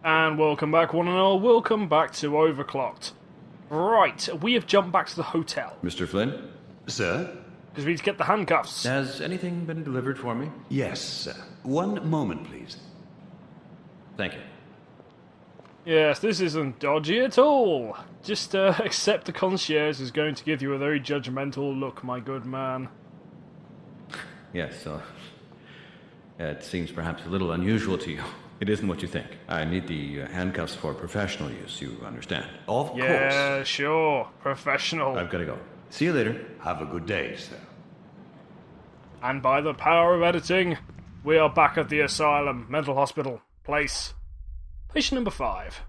And welcome back, one and all. Welcome back to Overclocked. Right, we have jumped back to the hotel. Mr. Flynn? Sir? Because we need to get the handcuffs. Has anything been delivered for me? Yes, sir. One moment, please. Thank you. Yes, this isn't dodgy at all. Just accept the concierge is going to give you a very judgmental look, my good man. Yes, it seems perhaps a little unusual to you. It isn't what you think. I need the handcuffs for professional use, you understand? Of course. Yeah, sure. Professional. I've got to go. See you later. Have a good day, sir. And by the power of editing, we are back at the asylum, mental hospital, place. Patient number 5.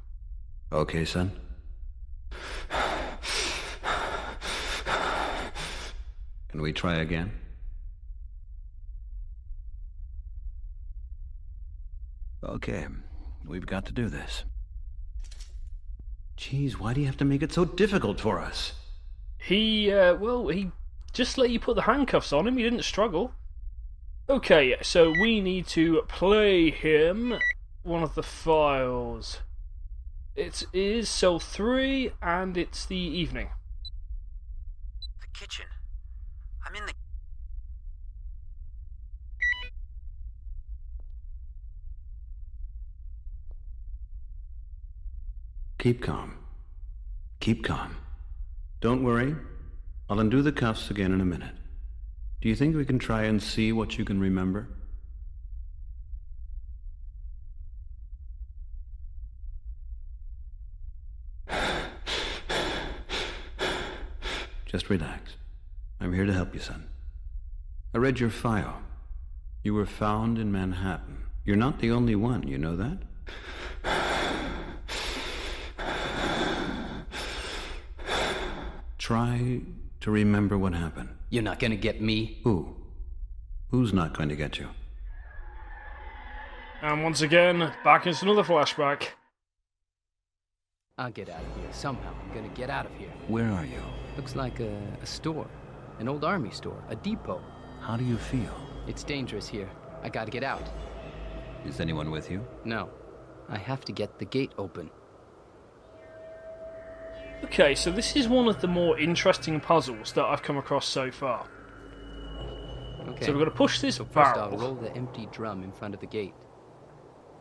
Okay, son. Can we try again? Okay, we've got to do this. Geez, why do you have to make it so difficult for us? He just let you put the handcuffs on him, he didn't struggle. Okay, so we need to play him one of the files. It is cell 3, and it's the evening. The kitchen. I'm in the... Keep calm. Keep calm. Don't worry. I'll undo the cuffs again in a minute. Do you think we can try and see what you can remember? Just relax. I'm here to help you, son. I read your file. You were found in Manhattan. You're not the only one, you know that? Try to remember what happened. You're not gonna get me? Who? Who's not going to get you? And once again, back into another flashback. I'll get out of here. Somehow I'm gonna get out of here. Where are you? Looks like a store. An old army store. A depot. How do you feel? It's dangerous here. I gotta get out. Is anyone with you? No. I have to get the gate open. Okay, so this is one of the more interesting puzzles that I've come across so far. Okay. So we've got to push this So first barrel. I'll roll the empty drum in front of the gate.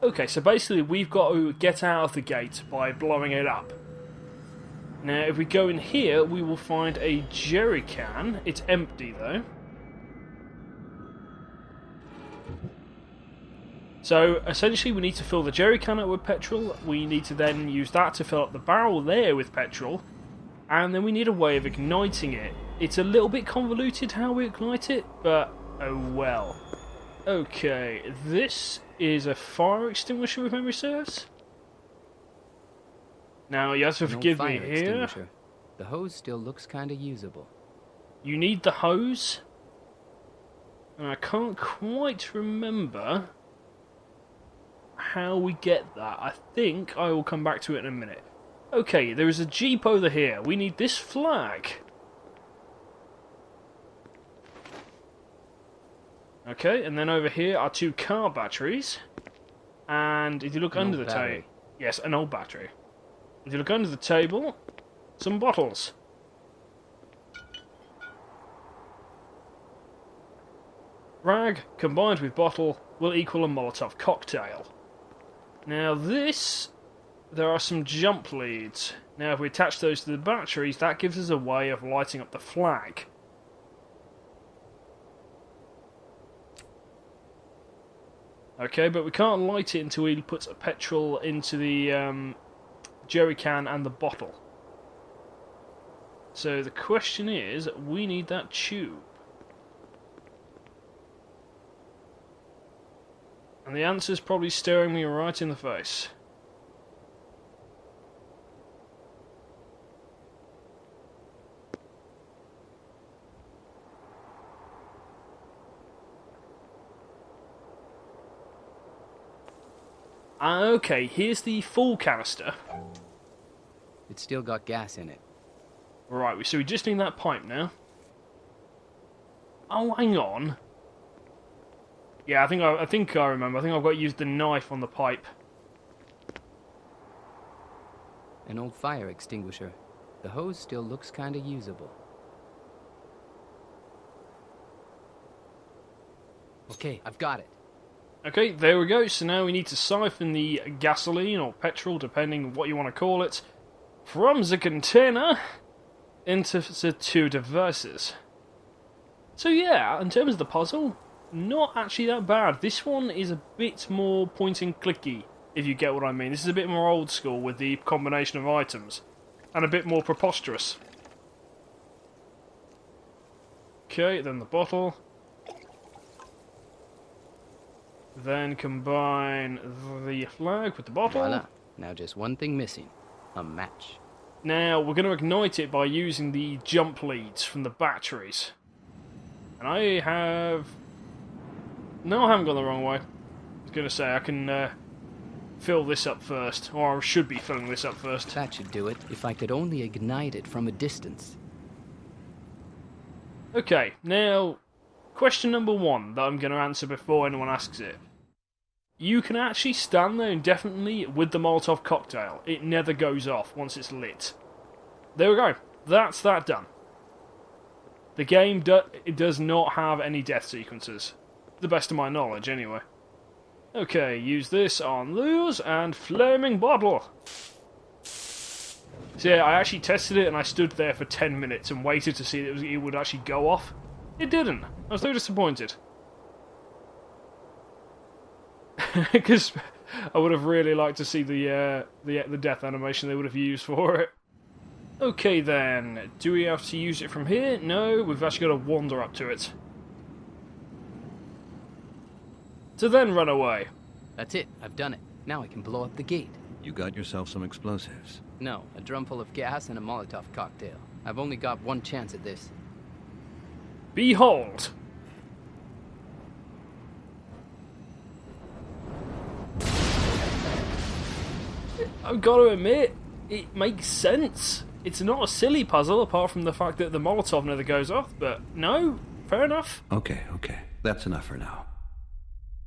Okay, so basically we've got to get out of the gate by blowing it up. Now, if we go in here, we will find a jerry can. It's empty, though. So, essentially, we need to fill the jerry can up with petrol. We need to then use that to fill up the barrel there with petrol. And then we need a way of igniting it. It's a little bit convoluted how we ignite it, but oh well. Okay, this is a fire extinguisher, if memory serves. Now, you have to forgive me fire here. extinguisher. The hose still looks kinda usable. You need the hose. And I can't quite remember how we get that. I think I will come back to it in a minute. Okay, there is a jeep over here. We need this flag. Okay, and then over here are 2 car batteries. And if you look under the table... Yes, an old battery. If you look under the table, some bottles. Rag combined with bottle will equal a Molotov cocktail. Now this, there are some jump leads. Now if we attach those to the batteries, that gives us a way of lighting up the flag. Okay, but we can't light it until we put petrol into the jerry can and the bottle. So the question is, we need that tube. And the answer's probably staring me right in the face. Okay, here's the full canister. It's still got gas in it. Right, so we just need that pipe now. Oh, hang on. Yeah, I think I remember. I think I've got to use the knife on the pipe. An old fire extinguisher. The hose still looks kinda usable. Okay, I've got it. Okay, there we go. So now we need to siphon the gasoline or petrol, depending what you want to call it, from the container into the two devices. So yeah, in terms of the puzzle, not actually that bad. This one is a bit more point and clicky, if you get what I mean. This is a bit more old school with the combination of items, and a bit more preposterous. Okay, then the bottle. Then combine the flag with the bottle. Voila. Now just one thing missing. A match. Now, we're going to ignite it by using the jump leads from the batteries. And I have... No, I haven't gone the wrong way. I was going to say, I can fill this up first. Or I should be filling this up first. That should do it, if I could only ignite it from a distance. Okay, now, question number one that I'm going to answer before anyone asks it. You can actually stand there indefinitely with the Molotov cocktail. It never goes off once it's lit. There we go. That's that done. The game it does not have any death sequences. To the best of my knowledge, anyway. Okay, use this on lures and flaming bottle. So yeah, I actually tested it and I stood there for 10 minutes and waited to see that it would actually go off. It didn't. I was so disappointed. Because I would have really liked to see the death animation they would have used for it. Okay then, do we have to use it from here? No, we've actually got to wander up to it. To then run away. That's it, I've done it. Now I can blow up the gate. You got yourself some explosives. No, a drum full of gas and a Molotov cocktail. I've only got one chance at this. Behold! I've got to admit, it makes sense. It's not a silly puzzle, apart from the fact that the Molotov never goes off, but no, fair enough. Okay. That's enough for now.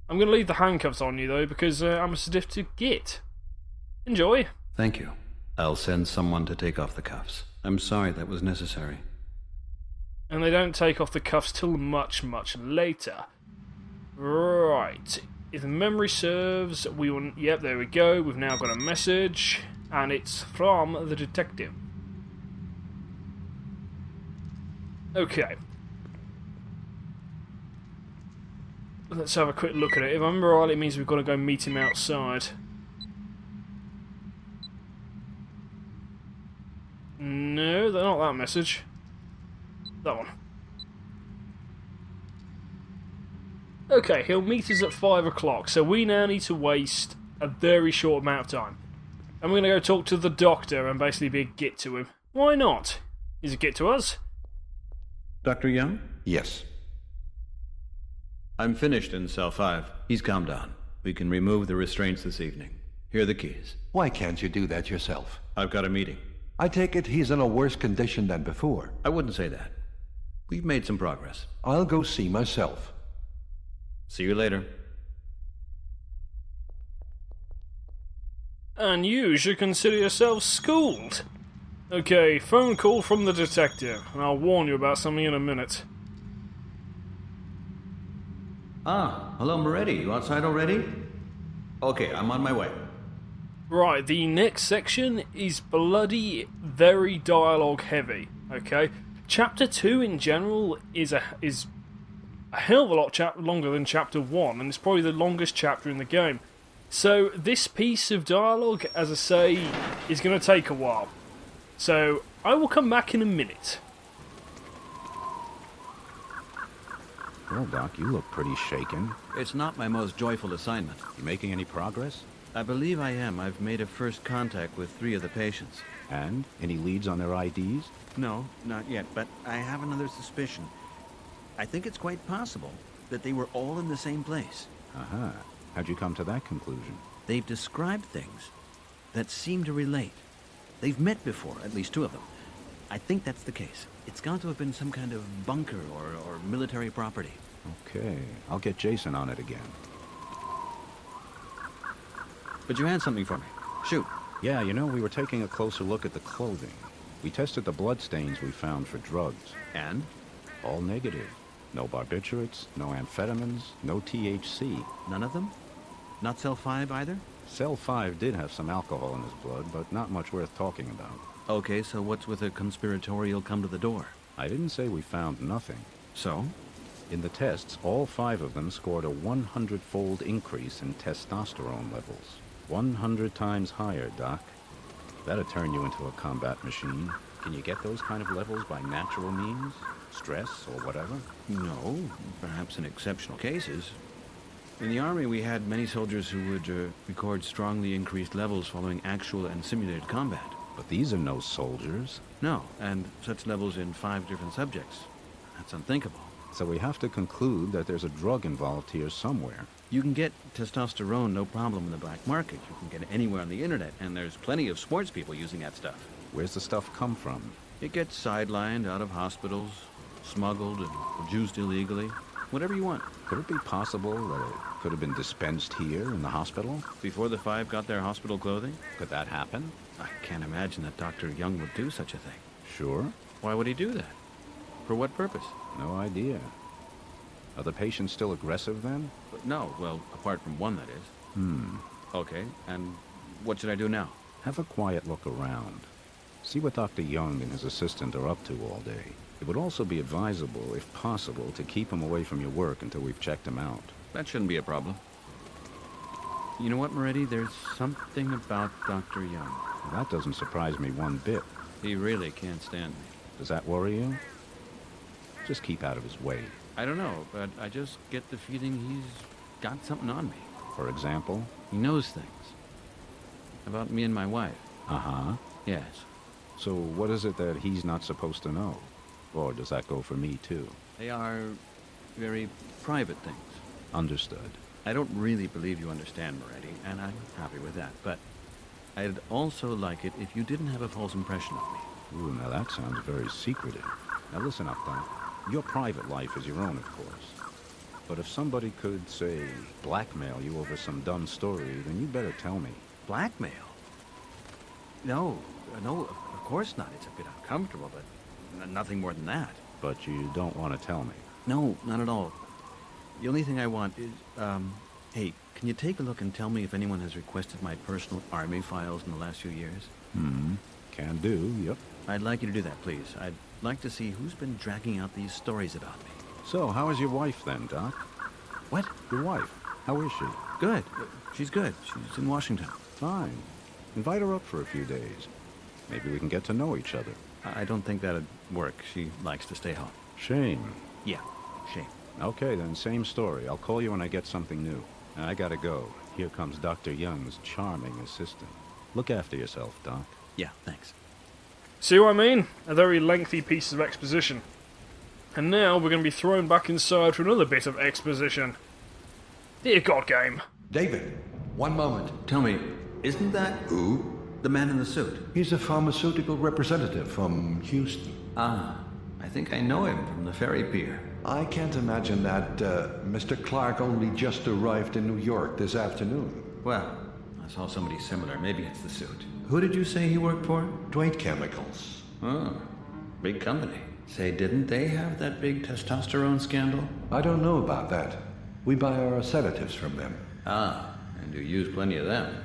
I'm going to leave the handcuffs on you, though, because I'm a sadistic git. Enjoy. Thank you. I'll send someone to take off the cuffs. I'm sorry that was necessary. And they don't take off the cuffs till much, much later. Right. If memory serves, we will... Yep, there we go. We've now got a message, and it's from the detective. Okay. Let's have a quick look at it. If I remember right, it means we've got to go meet him outside. No, they're not that message. That one. Okay, he'll meet us at 5 o'clock, so we now need to waste a very short amount of time. I'm going to go talk to the doctor and basically be a git to him. Why not? He's a git to us. Dr. Young? Yes. I'm finished in cell 5. He's calmed down. We can remove the restraints this evening. Here are the keys. Why can't you do that yourself? I've got a meeting. I take it he's in a worse condition than before. I wouldn't say that. We've made some progress. I'll go see myself. See you later. And you should consider yourself schooled. Okay, phone call from the detective, and I'll warn you about something in a minute. Ah, hello, Moretti. You outside already? Okay, I'm on my way. Right, the next section is bloody very dialogue heavy, okay? Chapter 2 in general is a hell of a lot longer than Chapter 1, and it's probably the longest chapter in the game. So this piece of dialogue, as I say, is going to take a while. So I will come back in a minute. Well, Doc, you look pretty shaken. It's not my most joyful assignment. You making any progress? I believe I am. I've made a first contact with 3 of the patients. And? Any leads on their IDs? No, not yet, but I have another suspicion. I think it's quite possible that they were all in the same place. Uh-huh. How'd you come to that conclusion? They've described things that seem to relate. They've met before, at least 2 of them. I think that's the case. It's got to have been some kind of bunker or military property. Okay, I'll get Jason on it again. But you had something for me. Shoot. Yeah, you know, we were taking a closer look at the clothing. We tested the bloodstains we found for drugs. And? All negative. No barbiturates, no amphetamines, no THC. None of them? Not cell 5 either? Cell 5 did have some alcohol in his blood, but not much worth talking about. Okay, so what's with a conspiratorial come to the door? I didn't say we found nothing. So? In the tests, all 5 of them scored a 100-fold increase in testosterone levels. 100 times higher, Doc. That'll turn you into a combat machine. Can you get those kind of levels by natural means? Stress or whatever? No, perhaps in exceptional cases. In the Army, we had many soldiers who would record strongly increased levels following actual and simulated combat. But these are no soldiers. No, and such levels in 5 different subjects. That's unthinkable. So we have to conclude that there's a drug involved here somewhere. You can get testosterone no problem in the black market. You can get it anywhere on the internet, and there's plenty of sports people using that stuff. Where's the stuff come from? It gets sidelined out of hospitals, smuggled and produced illegally. Whatever you want. Could it be possible that it could have been dispensed here in the hospital? Before the 5 got their hospital clothing? Could that happen? I can't imagine that Dr. Young would do such a thing. Sure. Why would he do that? For what purpose? No idea. Are the patients still aggressive then? No, well, apart from one, that is. Okay, and what should I do now? Have a quiet look around. See what Dr. Young and his assistant are up to all day. It would also be advisable, if possible, to keep him away from your work until we've checked him out. That shouldn't be a problem. You know what, Moretti? There's something about Dr. Young. Well, that doesn't surprise me one bit. He really can't stand me. Does that worry you? Just keep out of his way. I don't know, but I just get the feeling he's got something on me. For example? He knows things. About me and my wife. Uh-huh. Yes. So what is it that he's not supposed to know? Or does that go for me, too? They are very private things. Understood. I don't really believe you understand, Moretti, and I'm happy with that, but I'd also like it if you didn't have a false impression of me. Ooh, now that sounds very secretive. Now listen up, Doc. Your private life is your own, of course. But if somebody could, say, blackmail you over some dumb story, then you better tell me. Blackmail? No, of course not. It's a bit uncomfortable, but nothing more than that. But you don't want to tell me. No, not at all. The only thing I want is, hey, can you take a look and tell me if anyone has requested my personal Army files in the last few years? Can do, yep. I'd like you to do that, please. I'd like to see who's been dragging out these stories about me. So, how is your wife then, Doc? What? Your wife. How is she? Good. She's good. She's in Washington. Fine. Invite her up for a few days. Maybe we can get to know each other. I don't think that'd work. She likes to stay home. Shame. Yeah, shame. Okay, then, same story. I'll call you when I get something new. I gotta go. Here comes Dr. Young's charming assistant. Look after yourself, Doc. Yeah, thanks. See what I mean? A very lengthy piece of exposition. And now we're going to be thrown back inside for another bit of exposition. Dear God, game. David, one moment. Tell me, isn't that Who? the man in the suit? He's a pharmaceutical representative from Houston. Ah, I think I know him from the ferry pier. I can't imagine that Mr. Clark only just arrived in New York this afternoon. Well, I saw somebody similar. Maybe it's the suit. Who did you say he worked for? Dwight Chemicals. Oh, big company. Say, didn't they have that big testosterone scandal? I don't know about that. We buy our sedatives from them. Ah, and you use plenty of them.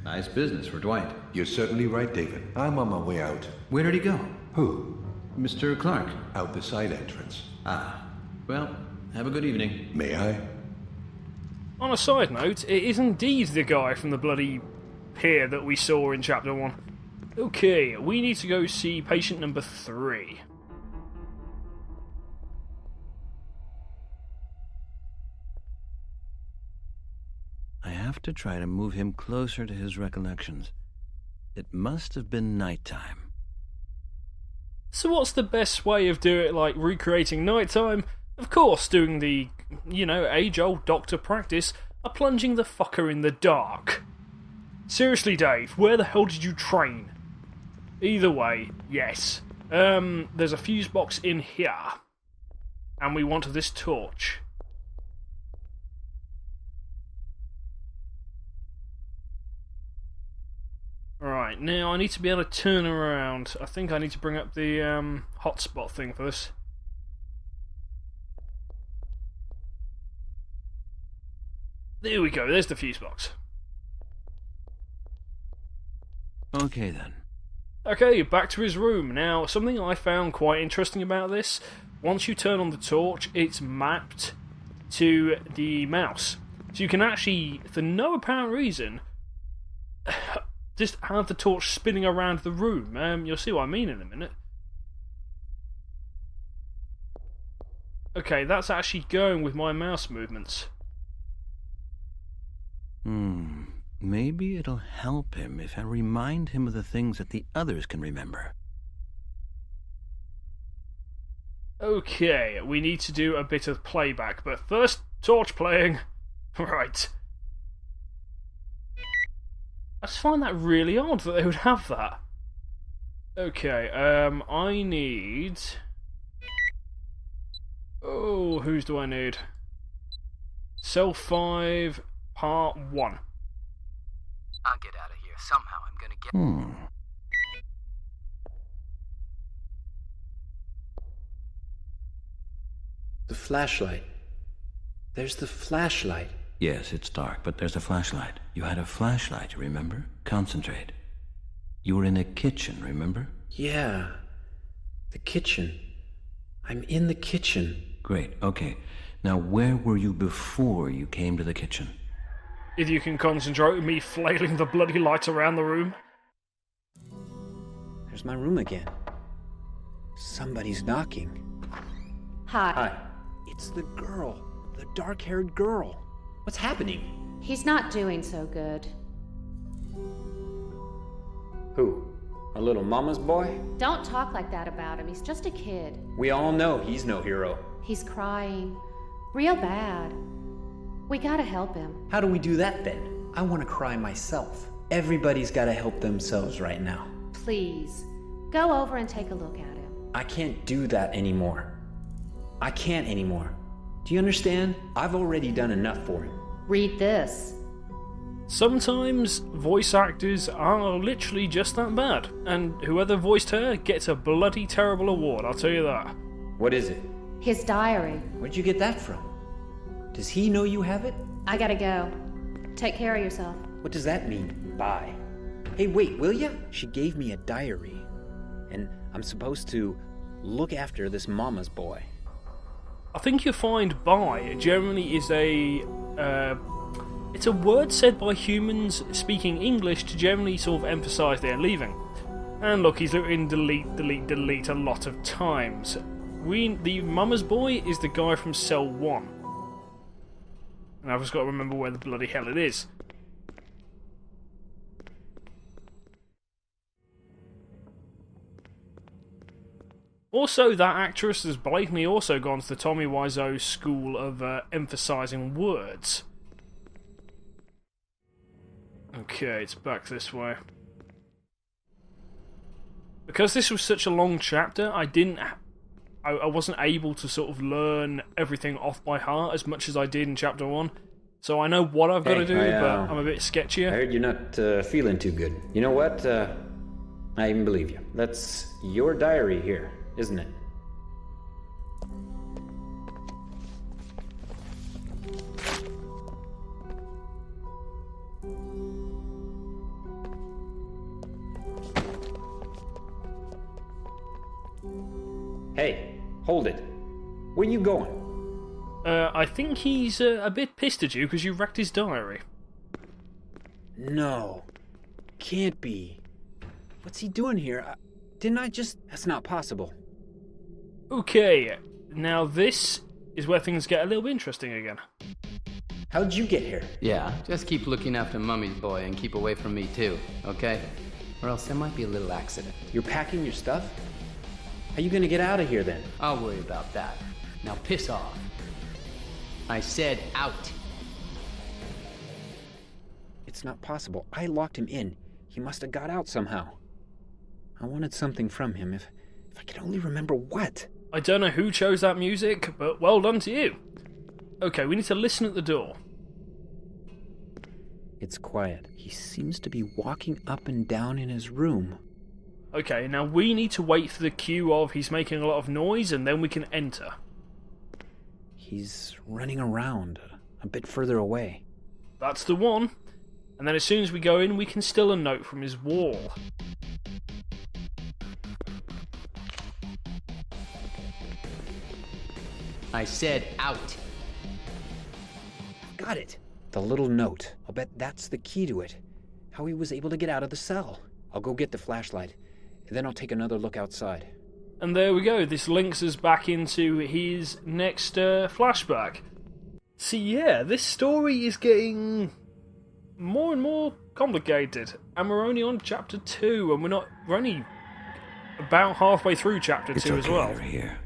Nice business for Dwight. You're certainly right, David. I'm on my way out. Where did he go? Who? Mr. Clark. Out the side entrance. Ah, well, have a good evening. May I? On a side note, it is indeed the guy from the bloody pier that we saw in Chapter 1. Okay, we need to go see patient number 3. I have to try to move him closer to his recollections. It must have been nighttime. So what's the best way of doing it, like recreating nighttime? Of course, doing the, age-old doctor practice of plunging the fucker in the dark. Seriously, Dave, where the hell did you train? Either way, yes. There's a fuse box in here. And we want this torch. Right. Right, now I need to be able to turn around. I think I need to bring up the hotspot thing for this. There we go, there's the fuse box. Okay then. Okay, back to his room. Now, something I found quite interesting about this, once you turn on the torch, it's mapped to the mouse. So you can actually, for no apparent reason, just have the torch spinning around the room. You'll see what I mean in a minute. Okay, that's actually going with my mouse movements. Maybe it'll help him if I remind him of the things that the others can remember. Okay, we need to do a bit of playback, but first, torch playing. Right. I just find that really odd that they would have that. Okay, I need... Oh, whose do I need? Cell 5, Part 1. I'll get out of here. Somehow I'm gonna get... The flashlight. There's the flashlight. Yes, it's dark, but there's a flashlight. You had a flashlight, remember? Concentrate. You were in a kitchen, remember? Yeah. The kitchen. I'm in the kitchen. Great, okay. Now, where were you before you came to the kitchen? If you can concentrate with me flailing the bloody light around the room. There's my room again. Somebody's knocking. Hi. Hi. It's the girl. The dark-haired girl. What's happening? He's not doing so good. Who? A little mama's boy? Don't talk like that about him. He's just a kid. We all know he's no hero. He's crying. Real bad. We gotta help him. How do we do that then? I want to cry myself. Everybody's got to help themselves right now. Please, go over and take a look at him. I can't do that anymore. I can't anymore. Do you understand? I've already done enough for him. Read this. Sometimes voice actors are literally just that bad, and whoever voiced her gets a bloody terrible award, I'll tell you that. What is it? His diary. Where'd you get that from? Does he know you have it? I gotta go. Take care of yourself. What does that mean? Bye. Hey, wait, will ya? She gave me a diary, and I'm supposed to look after this mama's boy. I think you'll find "bye" generally is it's a word said by humans speaking English to generally sort of emphasise they're leaving. And look, he's written delete a lot of times. The mama's boy is the guy from Cell 1. And I've just got to remember where the bloody hell it is. Also, that actress has blatantly also gone to the Tommy Wiseau school of emphasising words. Okay, it's back this way. Because this was such a long chapter, I wasn't able to sort of learn everything off by heart as much as I did in chapter 1. So I know what I've got to do, but I'm a bit sketchier. I heard you're not feeling too good. You know what? I even believe you. That's your diary here, isn't it? Hey, hold it. Where you going? I think he's a bit pissed at you because you wrecked his diary. No. Can't be. What's he doing here? Didn't I just... That's not possible. Okay, now this is where things get a little bit interesting again. How'd you get here? Yeah, just keep looking after Mummy's boy and keep away from me too, okay? Or else there might be a little accident. You're packing your stuff? How you gonna get out of here then? I'll worry about that. Now piss off. I said out. It's not possible. I locked him in. He must have got out somehow. I wanted something from him, if I could only remember what. I don't know who chose that music, but well done to you. Okay, we need to listen at the door. It's quiet. He seems to be walking up and down in his room. Okay, now we need to wait for the cue of he's making a lot of noise, and then we can enter. He's running around a bit further away. That's the one. And then as soon as we go in, we can steal a note from his wall. I said out. Got it. The little note. I'll bet that's the key to it. How he was able to get out of the cell. I'll go get the flashlight, and then I'll take another look outside. And there we go. This links us back into his next flashback. See, yeah, this story is getting more and more complicated. And we're only on chapter 2, and we're only about halfway through chapter 2 as well. They're here.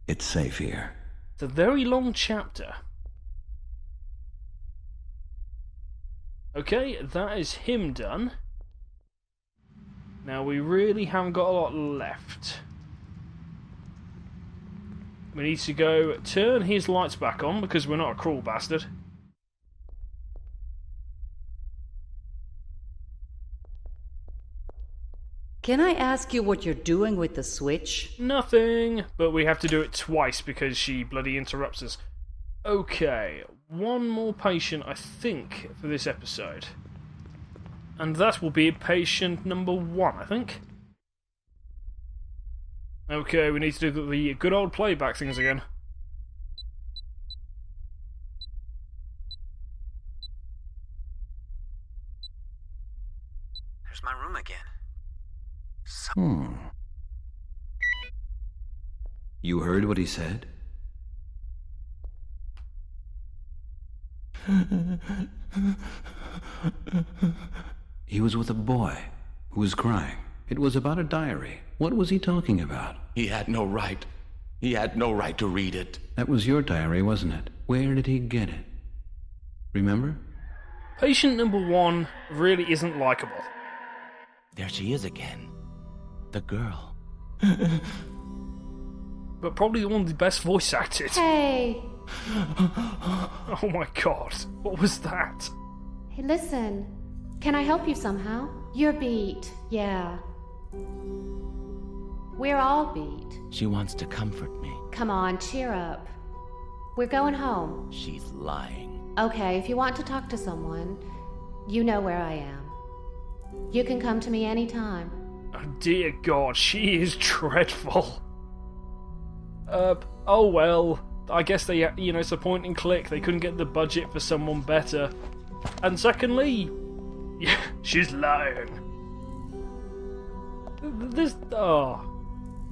It's safe here. It's a very long chapter. Okay, that is him done. Now we really haven't got a lot left. We need to go turn his lights back on because we're not a cruel bastard. Can I ask you what you're doing with the switch? Nothing, but we have to do it twice because she bloody interrupts us. Okay, one more patient, I think, for this episode. And that will be patient number 1, I think. Okay, we need to do the good old playback things again. There's my room again. You heard what he said? He was with a boy who was crying. It was about a diary. What was he talking about? He had no right. He had no right to read it. That was your diary, wasn't it? Where did he get it? Remember? Patient number 1 really isn't likable. There she is again. The girl. But probably one of the best voice acted. Hey! Oh my god, what was that? Hey, listen. Can I help you somehow? You're beat, yeah. We're all beat. She wants to comfort me. Come on, cheer up. We're going home. She's lying. Okay, if you want to talk to someone, you know where I am. You can come to me anytime. Oh dear god, she is dreadful. Oh well. I guess they, it's a point and click. They couldn't get the budget for someone better. And secondly, yeah, she's lying.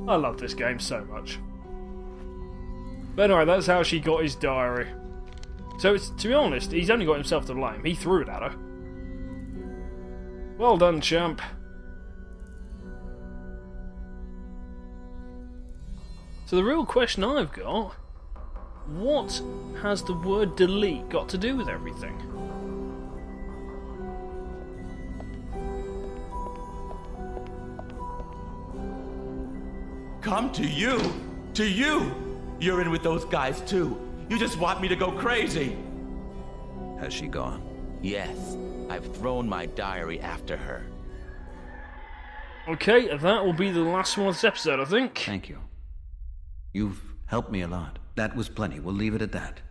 I love this game so much. But anyway, that's how she got his diary. So, to be honest, he's only got himself to blame. He threw it at her. Well done, champ. So the real question I've got, what has the word delete got to do with everything? Come to you! To you! You're in with those guys too. You just want me to go crazy. Has she gone? Yes, I've thrown my diary after her. Okay, that will be the last one of this episode, I think. Thank you. You've helped me a lot. That was plenty. We'll leave it at that.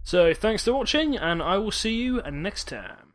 So, thanks for watching, and I will see you next time.